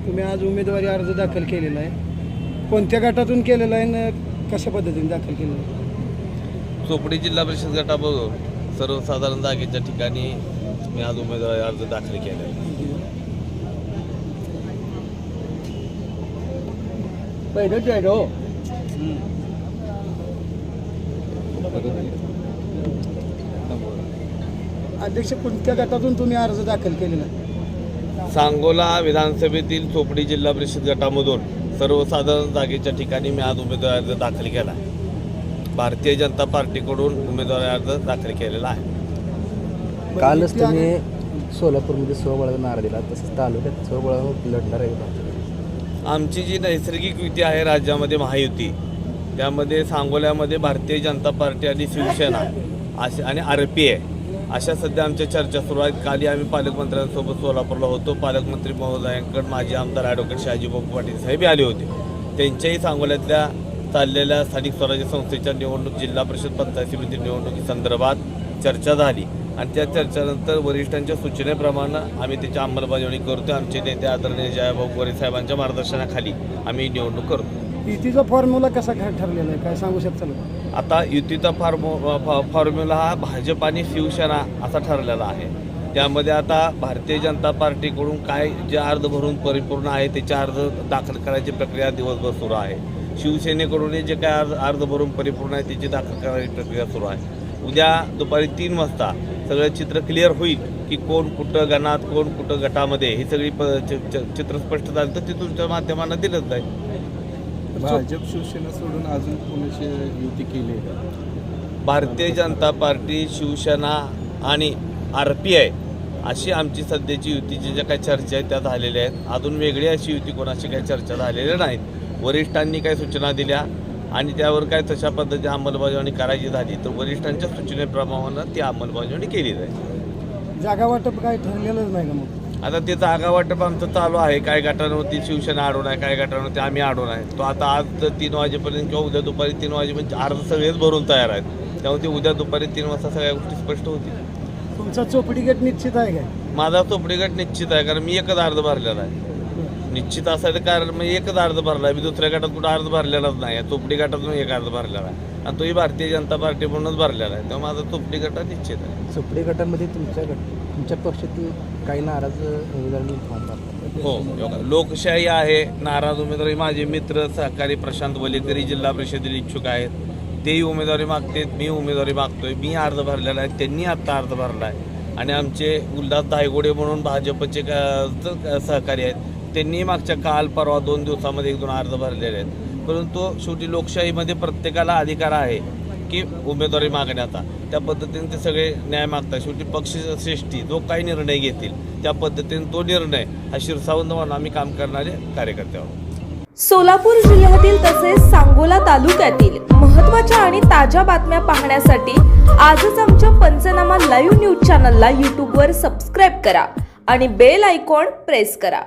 तुम्ही आज उमेदवारी अर्ज दाखल केलेला आहे, कोणत्या गटातून केलेला आहे आणि कशा पद्धतीने दाखल केलेला आहे? चोपडी जिल्हा परिषद गटाबरोबर सर्वसाधारण जागेच्या ठिकाणी मी आज उमेदवारी अर्ज दाखल केला आहे. अध्यक्ष, कोणत्या गटातून तुम्ही अर्ज दाखल केलेला आहे? सांगोला विधानसभेतील चोपडी जिल्हा परिषद गटामधून सर्वसाधारण जागेच्या ठिकाणी मी आज उमेदवारी अर्ज दाखल केला आहे. भारतीय जनता पार्टीकडून उमेदवारी अर्ज दाखल केलेला आहे. कालच तुम्ही सोलापूरमध्ये स्वबळाचा नारा दिला, तसंच तालुक्यात स्वबळावर लढणार आहे का? आमची जी नैसर्गिक युती आहे राज्यामध्ये महायुती, त्यामध्ये सांगोल्यामध्ये भारतीय जनता पार्टी आणि शिवसेना असे आणि RPI अशा सध्या आमच्या चर्चा सुरू आहेत. काली आम्ही पालकमंत्र्यांसोबत सोलापूरला होतो. पालकमंत्री महोदयांकडे माजी आमदार ॲडव्होकेट शहाजीबाबू पाटील साहेब आले होते. त्यांच्याही सांगोल्यातल्या चाललेल्या स्थानिक स्वराज्य संस्थेच्या निवडणूक, जिल्हा परिषद पंचायत समिती निवडणुकीसंदर्भात चर्चा झाली आणि त्या चर्चेनंतर वरिष्ठांच्या सूचनेप्रमाणे आम्ही त्याची अंमलबजावणी करतो. आमचे नेते आदरणीय जयाभाऊ गोरे साहेबांच्या मार्गदर्शनाखाली आम्ही निवडणूक करतो. युतीचा फॉर्म्युला कसा ठरलेला आहे, काय सांगू शकता? आता युतीचा फॉर्म्युला हा भाजप आणि शिवसेना असा ठरलेला आहे. त्यामध्ये आता भारतीय जनता पार्टीकडून काय जे अर्ज भरून परिपूर्ण आहे त्याचे अर्ज दाखल करायची प्रक्रिया दिवसभर सुरू आहे. शिवसेनेकडून जे काय अर्ज भरून परिपूर्ण आहे त्याची दाखल करायची प्रक्रिया सुरू आहे. उद्या दुपारी 3 वाजता सगळं चित्र क्लिअर होईल की कोण कुठं गणात, कोण कुठं गटामध्ये, ही सगळी चित्र स्पष्ट झालं तर ते तुमच्या माध्यमांना दिलंच जाईल. भाजप शिवसेना सोडून अजून कोणाची युती केली आहे? भारतीय जनता पार्टी, शिवसेना आणि RPI अशी आमची सध्याची युतीची ज्या काही चर्चा आहेत त्या झालेल्या आहेत. अजून वेगळी अशी युती कोणाशी काही चर्चा झालेल्या नाहीत. वरिष्ठांनी काही सूचना दिल्या आणि त्यावर काय तशा पद्धतीने अंमलबजावणी करायची झाली तर वरिष्ठांच्या सूचनेप्रमाणे ती अंमलबजावणी केली जाईल. जागा वाटप काय ठरलेलंच नाही का मग? आता ते जागा वाटप आमचं चालू आहे. काही गटांवरती शिवसेना अडून आहे, काही गटांवरती आम्ही अडून आहे. तो आता आज 3 वाजेपर्यंत किंवा उद्या दुपारी 3 वाजेपर्यंत अर्ज सगळेच भरून तयार आहेत. त्यामुळे ते उद्या दुपारी 3 वाजता सगळ्या गोष्टी स्पष्ट होतील. तुमचा चोपडी गट निश्चित आहे काय? माझा चोपडी गट निश्चित आहे, कारण मी एकच अर्ज भरलेला आहे. निश्चित असायचं कारण मी एकच अर्ज भरला आहे. मी दुसऱ्या गटात कुठं अर्ज भरलेलाच नाही. चोपडी गटातून एक अर्ज भरलेला आहे आणि तोही भारतीय जनता पार्टी म्हणूनच भरलेला आहे. तेव्हा माझा चोपडी गटात निश्चित आहे. चोपडी गटामध्ये तुमच्या पक्षातील काही नाराज उमेदवारांनी फॉर्म भरला. हो, लोकशाही आहे. नाराज उमेदवारी माझे मित्र सहकारी प्रशांत वलेकरी जिल्हा परिषदेला इच्छुक आहेत. तेही उमेदवारी मागतात, मी उमेदवारी मागतोय. मी अर्ज भरलेला आहे, त्यांनी आत्ता अर्ज भरला आहे. आणि आमचे उल्हास धायगोडे म्हणून भाजपचे सहकारी आहेत, त्यांनी मागच्या काल परवा 2 दिवसामध्ये 1-2 अर्ज भरलेले आहेत. परंतु शेवटी लोकशाहीमध्ये प्रत्येकाला अधिकार आहे की उमेदवारी मागण्याचा. त्या पद्धतीने ते सगळे न्याय मागतात. शेवटी पक्षश्रेष्ठी जो काही निर्णय घेतील त्या पद्धतीने तो निर्णय हा शिरसावंत म्हणून आम्ही काम करणारे कार्यकर्ते आहोत. सोलापूर जिल्ह्यातील तसेच सांगोला तालुक्यातील महत्त्वाच्या आणि ताज्या बातम्या पाहण्यासाठी आजच आमच्या पंचनामा लाईव्ह न्यूज चॅनलला यूट्यूबवर सबस्क्राईब करा आणि बेल आयकॉन प्रेस करा.